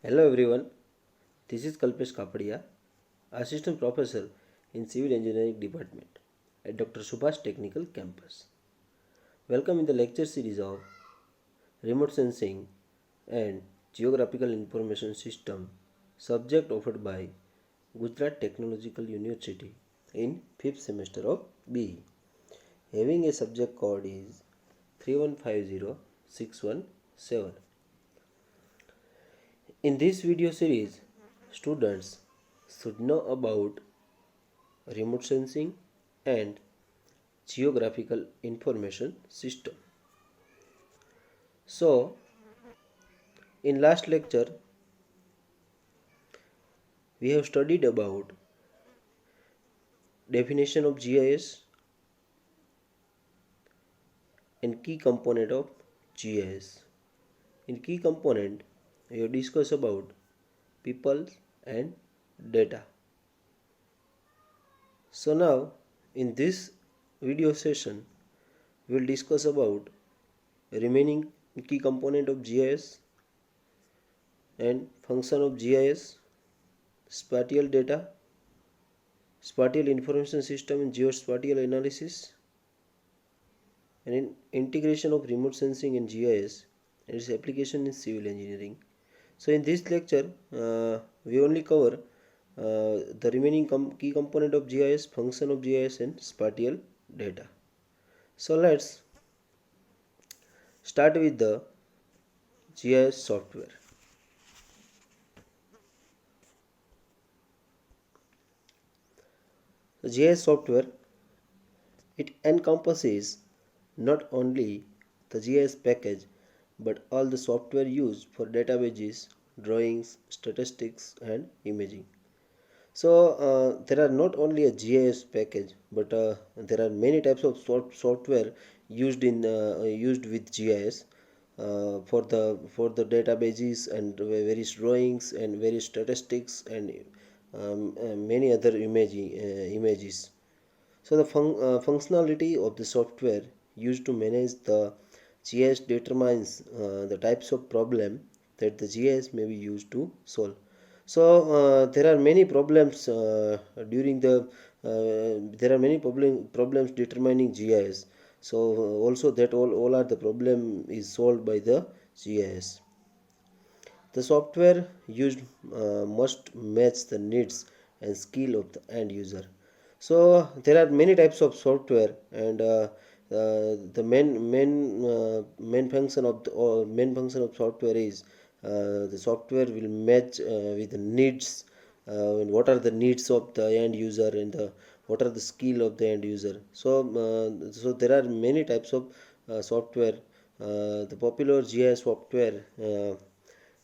Hello everyone, this is Kalpesh Kapadia, Assistant Professor in Civil Engineering Department at Dr. Subhash Technical Campus. Welcome in the lecture series of Remote Sensing and Geographical Information System, subject offered by Gujarat Technological University in 5th semester of BE. Having a subject code is 3150617. In this video series, students should know about remote sensing and geographical information system. So, in last lecture, we have studied about definition of GIS and key component of GIS. In key component, we have discussed about people and data. So now, in this video session, we will discuss about remaining key component of GIS and function of GIS, spatial data, spatial information system and geospatial analysis, and in integration of remote sensing and GIS and its application in civil engineering. So in this lecture, we only cover the remaining key component of GIS, function of GIS and spatial data. So let's start with the GIS software. The GIS software, it encompasses not only the GIS package but all the software used for databases, drawings, statistics and imaging. So there are not only a GIS package but there are many types of software used with GIS for the databases and various drawings and various statistics and many other images. So the functionality of the software used to manage the GIS determines the types of problem that the GIS may be used to solve. So there are many problems there are many problems determining GIS. So also that all are the problem is solved by the GIS. The software used must match the needs and skill of the end user. So there are many types of software, and the main function of software is the software will match with the needs. And what are the needs of the end user and what are the skill of the end user. So there are many types of software. The popular GIS software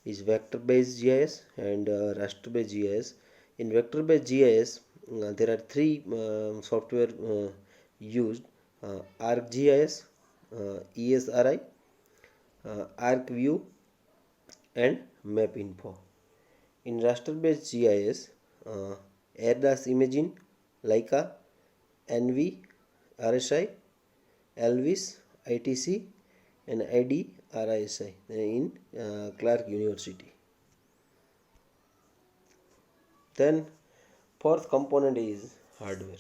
is vector-based GIS and raster-based GIS. In vector-based GIS, there are three software used: ArcGIS, ESRI, ArcView, and MapInfo. In raster-based GIS, AirDAS Imagine, Leica, NV, RSI, Elvis, ITC, and IDRISI in Clark University. Then fourth component is hardware.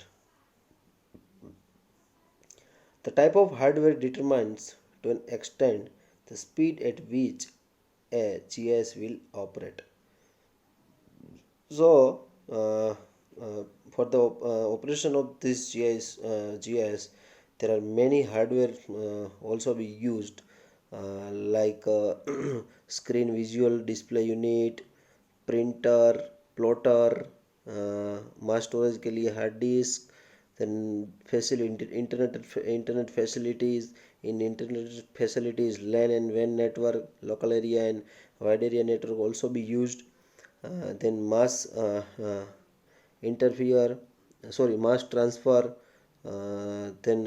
The type of hardware determines to an extent the speed at which a GIS will operate. So for the operation of this GIS, there are many hardware also be used like screen visual display unit, printer, plotter, mass storage के लिए hard disk, then internet facilities. In internet facilities, LAN and WAN network, local area and wide area network also be used. Then mass mass transfer, then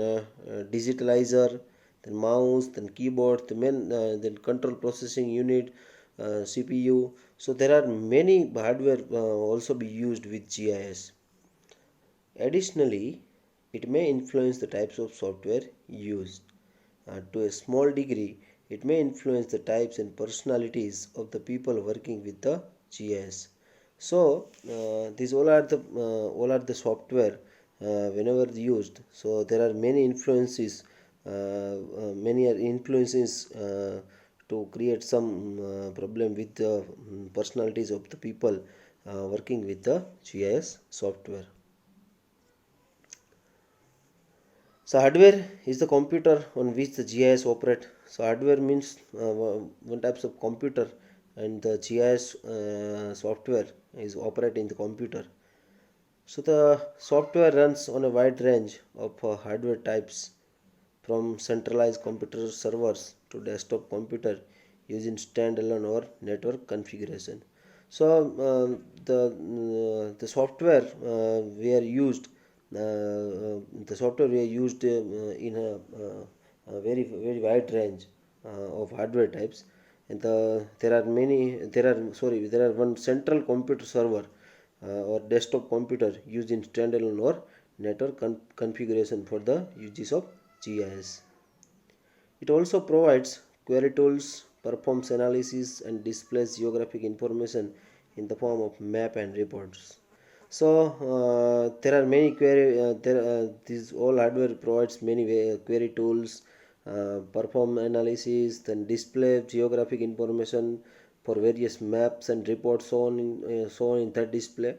digitalizer, then mouse, then keyboard, then control processing unit, CPU. So there are many hardware also be used with GIS. Additionally, it may influence the types of software used. To a small degree, It may influence the types and personalities of the people working with the GIS. So these all are the software whenever used. So there are many influences, many are influences to create some problem with the personalities of the people working with the GIS software. So hardware is the computer on which the GIS operate. So hardware means one types of computer, and the GIS software is operate in the computer. So the software runs on a wide range of hardware types, from centralized computer servers to desktop computer using standalone or network configuration. So the software we are used the software we are used in a very wide range of hardware types, and there are one central computer server or desktop computer used in standalone or network configuration for the uses of GIS. It also provides query tools, performs analysis, and displays geographic information in the form of map and reports. So there are many query. These all hardware provides many query tools, perform analysis, then display geographic information for various maps and reports shown in that display.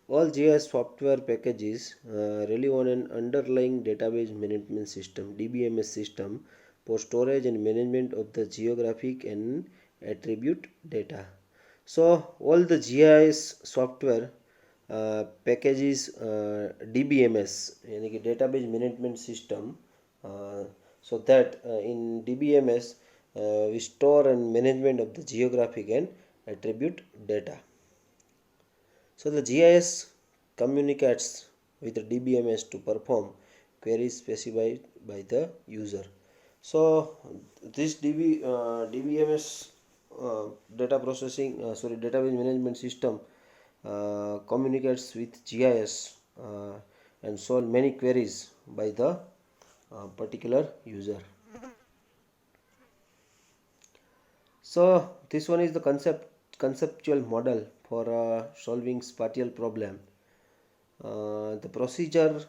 All GIS software packages rely on an underlying database management system (DBMS) system for storage and management of the geographic and attribute data. So all the GIS software packages DBMS, यानी कि database management system, so that in DBMS we store and management of the geographic and attribute data. So the GIS communicates with the DBMS to perform queries specified by the user. So this DBMS data processing, database management system communicates with GIS and solve many queries by the particular user. So this one is the conceptual model for solving spatial problem. The procedure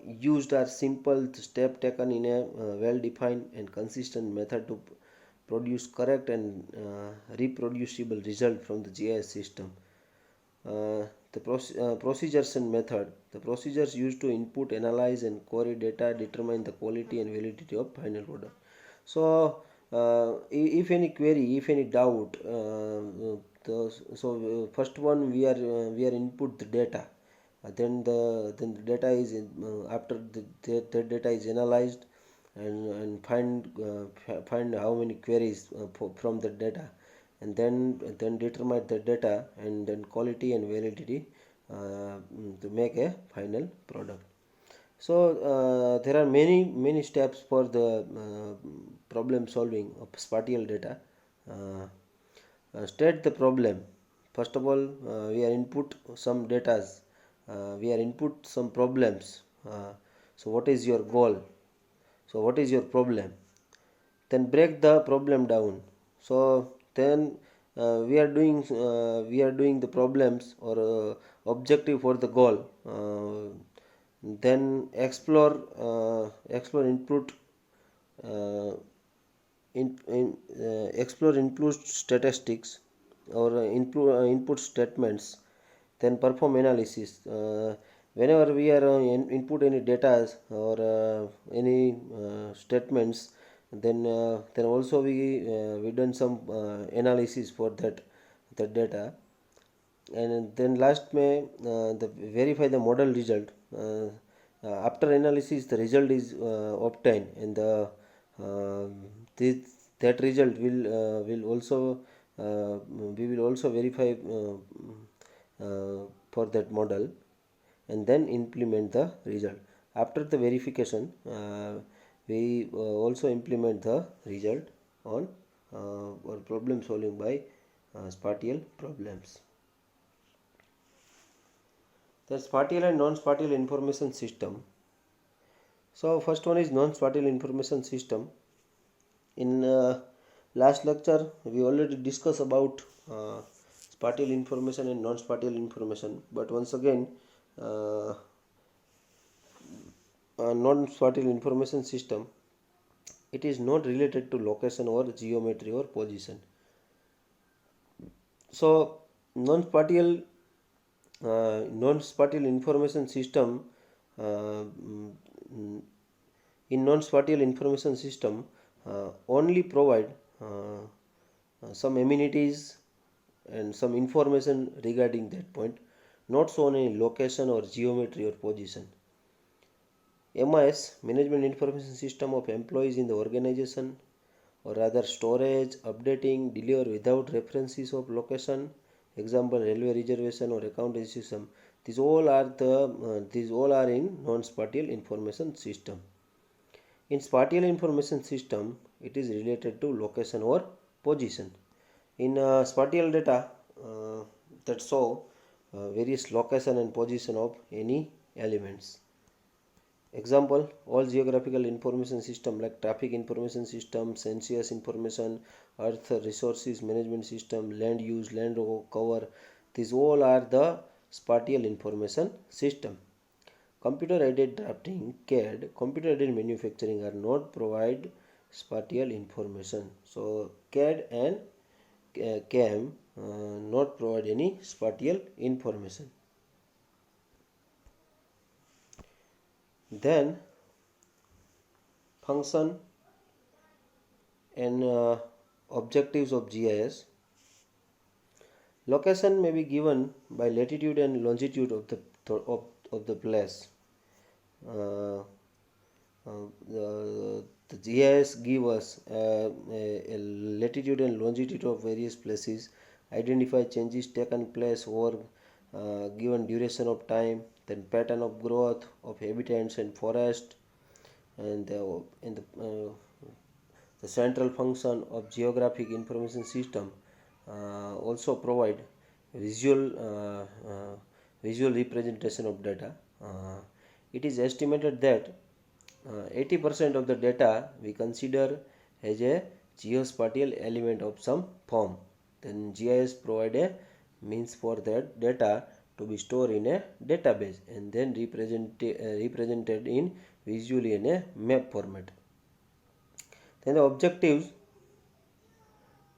used are simple step taken in a well-defined and consistent method to produce correct and reproducible result from the GIS system. Procedures and method. The procedures used to input, analyze, and query data determine the quality and validity of final product. So, if any query, if any doubt, first one we are input the data. Then the data is after the data is analyzed, and find how many queries from the data, and then determine the data and then quality and validity to make a final product. So there are many steps for the problem solving of spatial data. State the problem. First of all, we are input some data, we are input some problems. So what is your goal? So what is your problem? Then break the problem down. So then we are doing the problems or objective for the goal. Then explore input uh, explore input statistics or input statements. Then perform analysis. Whenever we are input any data or any statements, then also we done some analysis for that data. And then last may verify the model result. After analysis, the result is obtained, and uh, this that result will also we will also verify for that model, and then implement the result. After the verification, we also implement the result on or problem solving by spatial problems. The spatial and non-spatial information system. So first one is non-spatial information system. In last lecture, we already discussed about spatial information and non-spatial information. But once again, uh, non-spatial information system, it is not related to location or geometry or position. So non-spatial information system, uh, mm, in non-spatial information system only provide some amenities and some information regarding that point, not shown in location or geometry or position. MIS, Management Information System of employees in the organization, or rather storage, updating, deliver without references of location, example railway reservation or accounting system. These all are in non-spatial information system. In spatial information system, it is related to location or position. In spatial data that show various location and position of any elements. Example, all geographical information system like traffic information system, census information, earth resources management system, land use, land cover, these all are the spatial information system. Computer aided drafting, CAD, computer aided manufacturing are not provide spatial information. So CAD and CAM not provide any spatial information. Then function and objectives of GIS. Location may be given by latitude and longitude of the place. Uh, the GIS give us a latitude and longitude of various places, identify changes taken place over given duration of time, then pattern of growth of habitats and forest, and the central function of geographic information system also provide visual visual representation of data. It is estimated that 80% of the data we consider as a geospatial element of some form. Then GIS provide a means for that data to be stored in a database and then represented in visually in a map format. Then the objectives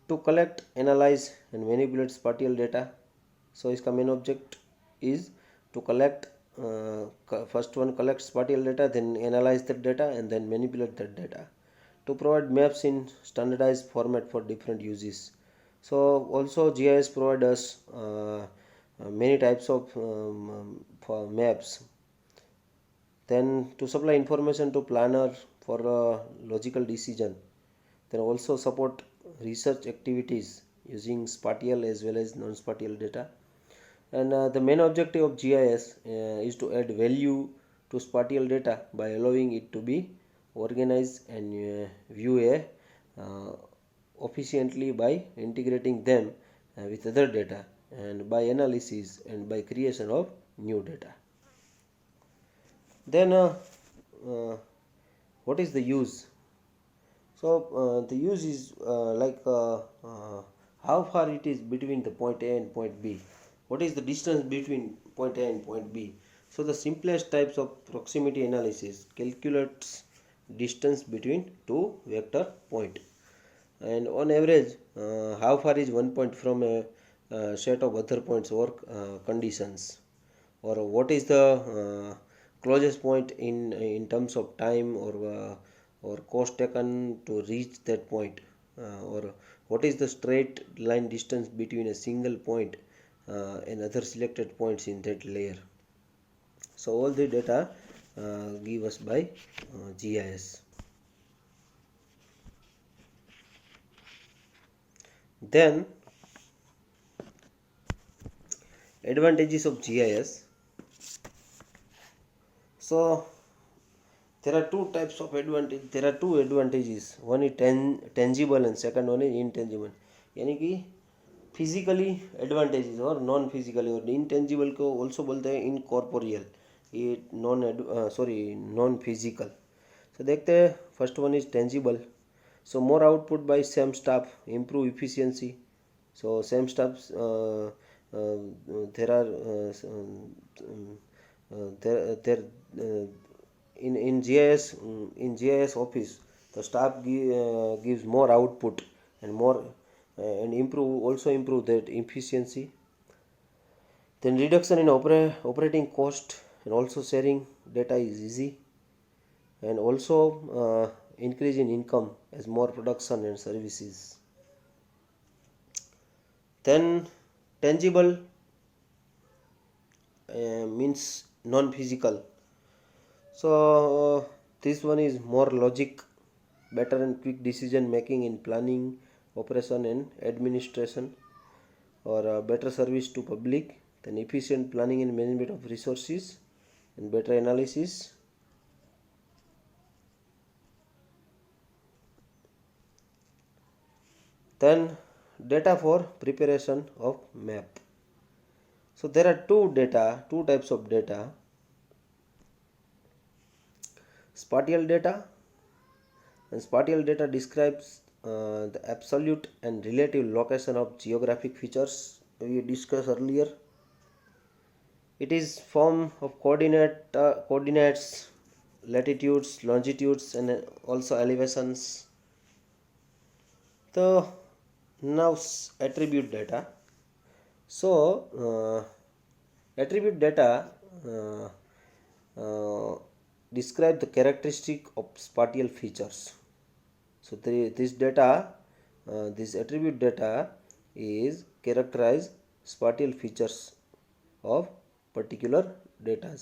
to collect, analyze and manipulate spatial data. So its main object is to collect, first one collect spatial data, then analyze that data and then manipulate that data. To provide maps in standardized format for different uses. So also GIS provide us many types of for maps. Then to supply information to planner for logical decision. Then also support research activities using spatial as well as non-spatial data. And the main objective of GIS is to add value to spatial data by allowing it to be organized and view efficiently by integrating them with other data and by analysis and by creation of new data. Then what is the use? So the use is how far it is between the point A and point B. What is the distance between point A and point B? So the simplest types of proximity analysis calculates distance between two vector point, and on average how far is one point from a set of other points or conditions, or what is the closest point in terms of time or cost taken to reach that point, or what is the straight line distance between a single point and other selected points in that layer. So all the data give us by GIS. Then advantages of GIS. So there are two types of advantage. There are two advantages. One is tangible and second one is intangible. यानी कि physically advantages और non physically, और intangible को also बोलते हैं incorporeal, ये non physical. सो देखते हैं first one is tangible. So more output by same staff, improve efficiency. So same staffs, there are there in GIS, in GIS office, the staff gives more output and more and improve that efficiency. Then reduction in operating cost, and also sharing data is easy, and also increase in income as more production and services. Then tangible means non-physical. So this one is more logic, better and quick decision making in planning, operation and administration, or better service to public. Then efficient planning and management of resources and better analysis. Then data for preparation of map. So there are two types of data: spatial data. And spatial data describes the absolute and relative location of geographic features we discussed earlier. It is form of coordinates, latitudes, longitudes, and also elevations. The now attribute data. So attribute data uh, describe the characteristic of spatial features. So this attribute data is characterize spatial features of particular data.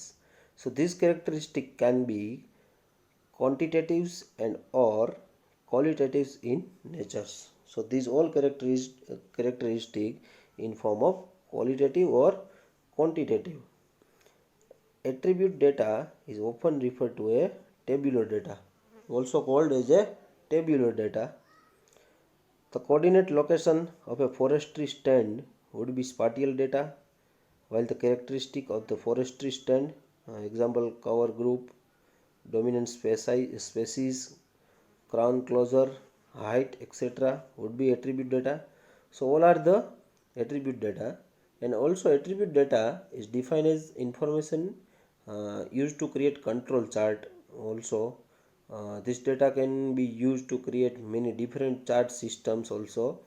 So this characteristic can be quantitatives and or qualitatives in nature. So these all characteristic in form of qualitative or quantitative. Attribute data is often referred to a tabular data, also called as a tabular data. The coordinate location of a forestry stand would be spatial data, while the characteristic of the forestry stand, example cover group, dominant species, crown closure, height, etc., would be attribute data. So all are the attribute data. And also attribute data is defined as information used to create control chart. Also this data can be used to create many different chart systems also.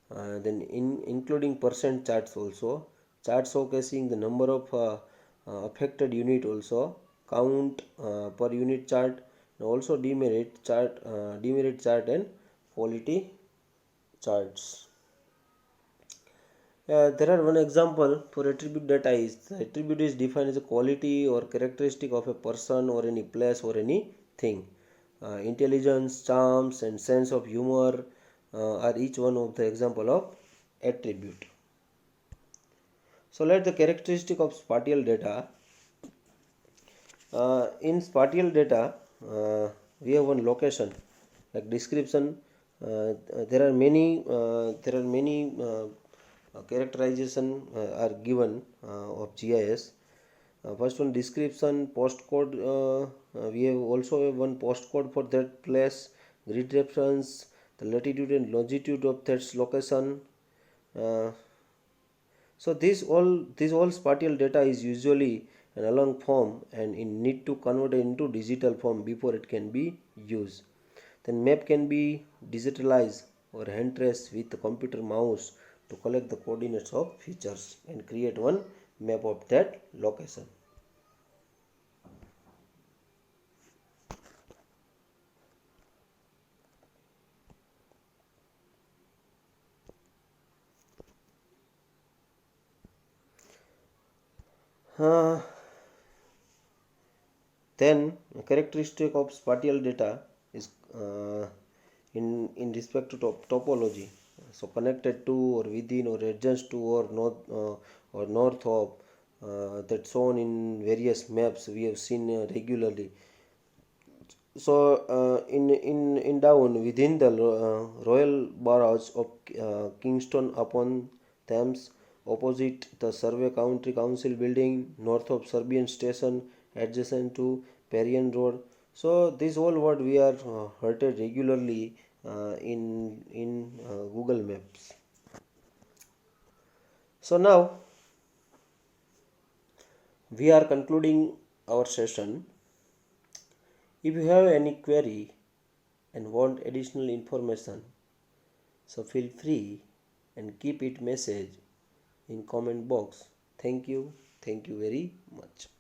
Then including percent charts also, chart showcasing the number of affected unit, also count per unit chart, and also demerit chart and quality charts. There are one example for attribute data is the attribute is defined as a quality or characteristic of a person or any place or anything. Intelligence, charms, and sense of humor are each one of the example of attribute. So let the characteristic of spatial data. In spatial data, we have one location like description. There are many characterization are given of GIS. First one, description, postcode. We have also have one postcode for that place, grid reference, the latitude and longitude of that location. Uh, so this all spatial data is usually an along form and in need to convert it into digital form before it can be used. Then map can be digitalized or hand traced with the computer mouse to collect the coordinates of features and create one map of that location. Uh, then a characteristic of spatial data is in respect to topology. So connected to or within or adjacent to or north of that shown in various maps we have seen regularly. So in down within the royal boroughs of Kingston upon Thames, opposite the Survey County Council building, north of Serbian Station, adjacent to Parian Road. So this whole what we are heard regularly in Google Maps. So now we are concluding our session. If you have any query and want additional information, so feel free and keep it message in comment box. Thank you very much.